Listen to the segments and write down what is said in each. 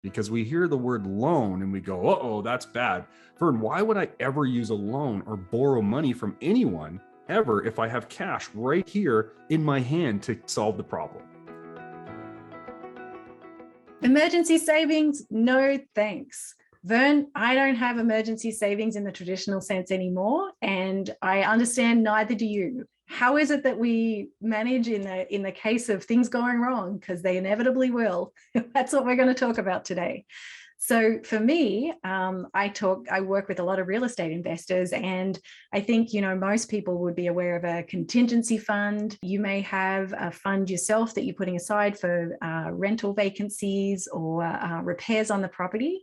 because we hear the word loan and we go, uh-oh, that's bad. Vern, why would I ever use a loan or borrow money from anyone ever if I have cash right here in my hand to solve the problem? Emergency savings? No, thanks. Vern, I don't have emergency savings in the traditional sense anymore, and I understand neither do you. How is it that we manage in the case of things going wrong? Because they inevitably will. That's what we're going to talk about today. So for me, I work with a lot of real estate investors, and I think, most people would be aware of a contingency fund. You may have a fund yourself that you're putting aside for rental vacancies or repairs on the property.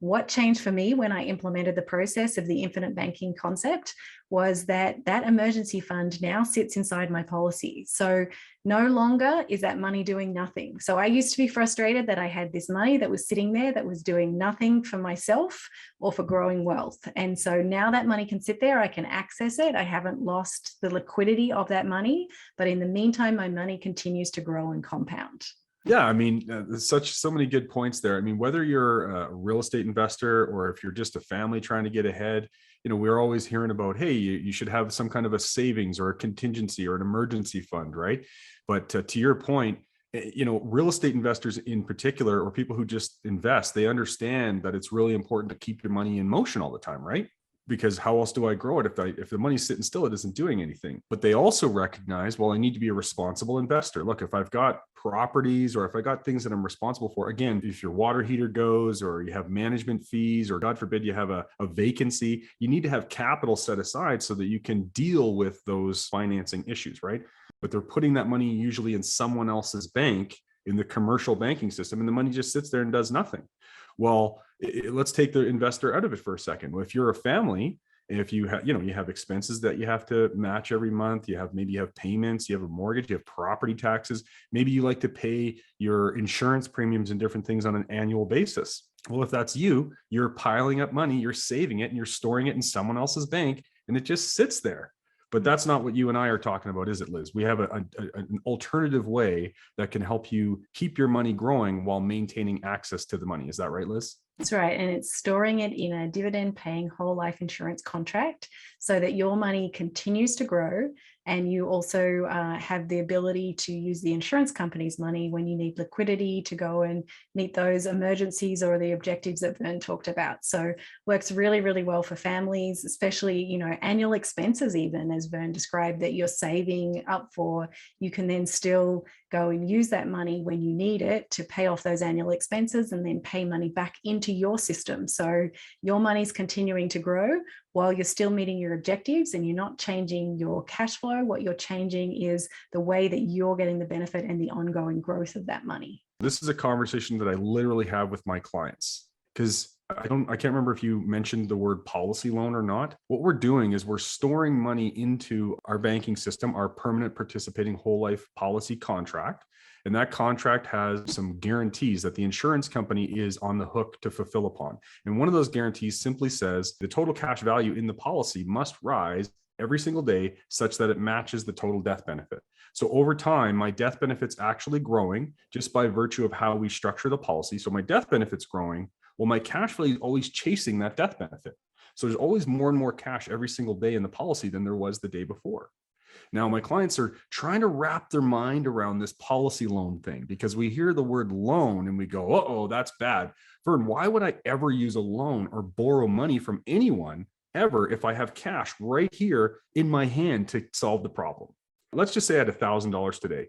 What changed for me when I implemented the process of the infinite banking concept was that emergency fund now sits inside my policy. So no longer is that money doing nothing. So I used to be frustrated that I had this money that was sitting there that was doing nothing for myself or for growing wealth. And so now that money can sit there, I can access it. I haven't lost the liquidity of that money, but in the meantime, my money continues to grow and compound. Yeah, I mean, there's so many good points there. I mean, whether you're a real estate investor or if you're just a family trying to get ahead, we're always hearing about, hey, you should have some kind of a savings or a contingency or an emergency fund, right? But to your point, real estate investors in particular, or people who just invest, they understand that it's really important to keep your money in motion all the time, right? Because how else do I grow it if the money's sitting still, it isn't doing anything. But they also recognize, well, I need to be a responsible investor. Look, if I've got properties or if I got things that I'm responsible for, again, if your water heater goes or you have management fees or God forbid you have a vacancy, you need to have capital set aside so that you can deal with those financing issues, right? But they're putting that money usually in someone else's bank in the commercial banking system, and the money just sits there and does nothing. Well, let's take the investor out of it for a second. Well, if you're a family, if you have, you have expenses that you have to match every month, maybe you have payments, you have a mortgage, you have property taxes, maybe you like to pay your insurance premiums and different things on an annual basis. Well, if that's you, you're piling up money, you're saving it, and you're storing it in someone else's bank, and it just sits there. But that's not what you and I are talking about, is it, Liz? We have an alternative way that can help you keep your money growing while maintaining access to the money. Is that right, Liz? That's right. And it's storing it in a dividend paying whole life insurance contract so that your money continues to grow. And you also have the ability to use the insurance company's money when you need liquidity to go and meet those emergencies or the objectives that Vern talked about. So works really, really well for families, especially, annual expenses, even as Vern described, that you're saving up for. You can then still go and use that money when you need it to pay off those annual expenses and then pay money back into your system. So your money's continuing to grow while you're still meeting your objectives, and you're not changing your cash flow. What you're changing is the way that you're getting the benefit and the ongoing growth of that money. This is a conversation that I literally have with my clients, because I can't remember if you mentioned the word policy loan or not. What we're doing is we're storing money into our banking system, our permanent participating whole life policy contract. And that contract has some guarantees that the insurance company is on the hook to fulfill upon. And one of those guarantees simply says the total cash value in the policy must rise every single day such that it matches the total death benefit. So over time, my death benefit's actually growing just by virtue of how we structure the policy. So my death benefit's growing. Well, my cash flow is always chasing that death benefit. So there's always more and more cash every single day in the policy than there was the day before. Now, my clients are trying to wrap their mind around this policy loan thing, because we hear the word loan and we go, uh-oh, that's bad. Vern, why would I ever use a loan or borrow money from anyone ever if I have cash right here in my hand to solve the problem? Let's just say I had $1,000 today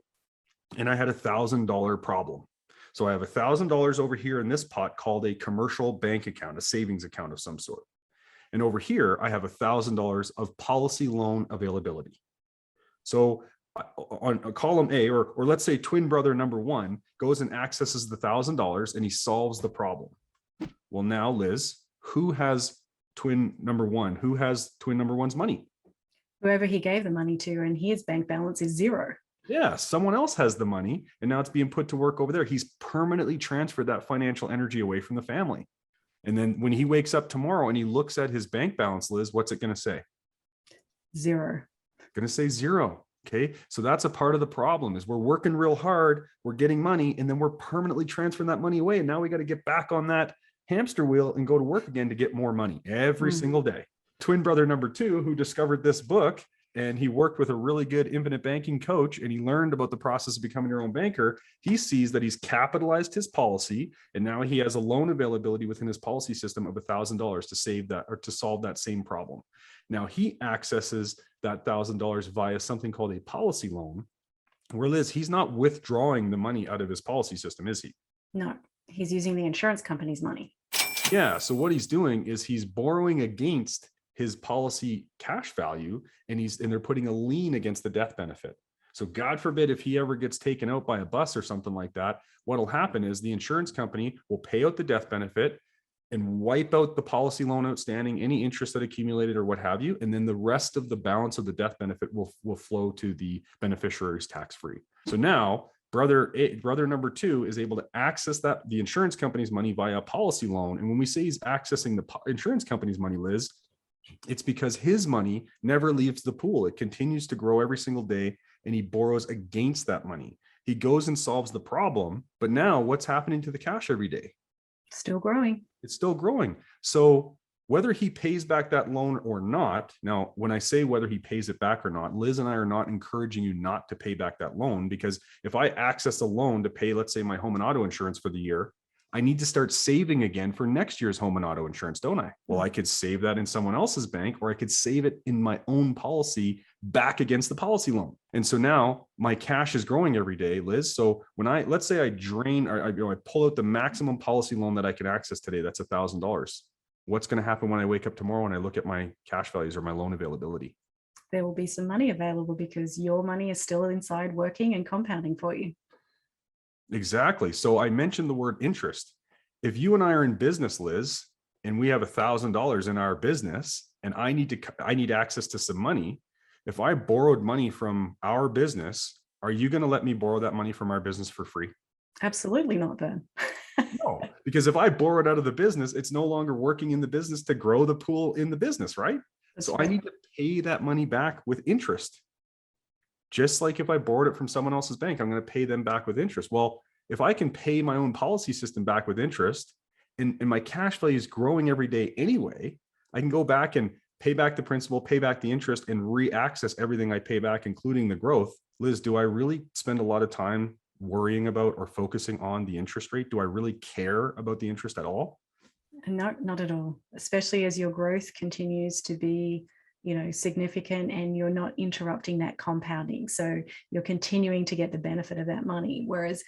and I had $1,000 problem. So I have $1,000 over here in this pot called a commercial bank account, a savings account of some sort. And over here, I have $1,000 of policy loan availability. So on column A, or let's say twin brother number one goes and accesses the $1,000 and he solves the problem. Well, now, Liz, who has twin number one? Who has twin number one's money? Whoever he gave the money to, and his bank balance is zero. Yeah, someone else has the money and now it's being put to work over there. He's permanently transferred that financial energy away from the family. And then when he wakes up tomorrow and he looks at his bank balance, Liz, what's it going to say? Zero. Going to say zero. Okay. So that's a part of the problem is we're working real hard, we're getting money, and then we're permanently transferring that money away. And now we got to get back on that hamster wheel and go to work again to get more money every single day. Twin brother number two, who discovered this book, and he worked with a really good infinite banking coach, and he learned about the process of becoming your own banker. He sees that he's capitalized his policy, and now he has a loan availability within his policy system of $1,000 to save that or to solve that same problem. Now he accesses that $1,000 via something called a policy loan, where Liz, he's not withdrawing the money out of his policy system, is he? No, he's using the insurance company's money. Yeah. So what he's doing is he's borrowing against his policy cash value, and they're putting a lien against the death benefit. So God forbid if he ever gets taken out by a bus or something like that, what'll happen is the insurance company will pay out the death benefit and wipe out the policy loan outstanding, any interest that accumulated or what have you. And then the rest of the balance of the death benefit will flow to the beneficiaries tax-free. So now brother number two is able to access the insurance company's money via a policy loan. And when we say he's accessing the insurance company's money, Liz, it's because his money never leaves the pool. It continues to grow every single day, and he borrows against that money. He goes and solves the problem, but now what's happening to the cash every day? Still growing. It's still growing. So whether he pays back that loan or not, now, when I say whether he pays it back or not, Liz and I are not encouraging you not to pay back that loan, because if I access a loan to pay, let's say, my home and auto insurance for the year, I need to start saving again for next year's home and auto insurance, don't I? Well, I could save that in someone else's bank, or I could save it in my own policy back against the policy loan. And so now my cash is growing every day, Liz. So when let's say I drain, or I pull out the maximum policy loan that I can access today, that's $1,000. What's going to happen when I wake up tomorrow and I look at my cash values or my loan availability? There will be some money available because your money is still inside working and compounding for you. Exactly. So I mentioned the word interest. If you and I are in business, Liz, and we have $1,000 in our business, and I need access to some money. If I borrowed money from our business, are you going to let me borrow that money from our business for free? Absolutely not, Vern. No, because if I borrow it out of the business, it's no longer working in the business to grow the pool in the business, right? So I need to pay that money back with interest. Just like if I borrowed it from someone else's bank, I'm going to pay them back with interest. Well, if I can pay my own policy system back with interest, and my cash value is growing every day anyway, I can go back and pay back the principal, pay back the interest, and re-access everything I pay back, including the growth. Liz, do I really spend a lot of time worrying about or focusing on the interest rate? Do I really care about the interest at all? No, not at all, especially as your growth continues to be significant, and you're not interrupting that compounding. So you're continuing to get the benefit of that money. Whereas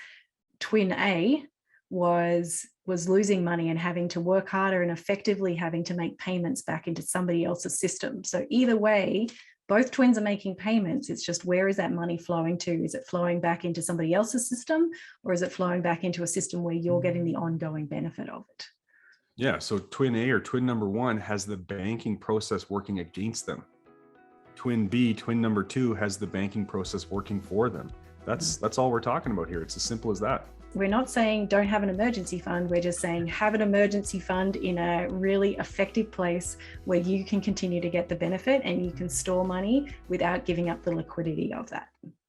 twin A was losing money and having to work harder and effectively having to make payments back into somebody else's system. So either way, both twins are making payments. It's just, where is that money flowing to? Is it flowing back into somebody else's system, or is it flowing back into a system where you're getting the ongoing benefit of it? Yeah. So twin A, or twin number one, has the banking process working against them. Twin B, twin number two, has the banking process working for them. That's all we're talking about here. It's as simple as that. We're not saying don't have an emergency fund. We're just saying have an emergency fund in a really effective place where you can continue to get the benefit and you can store money without giving up the liquidity of that.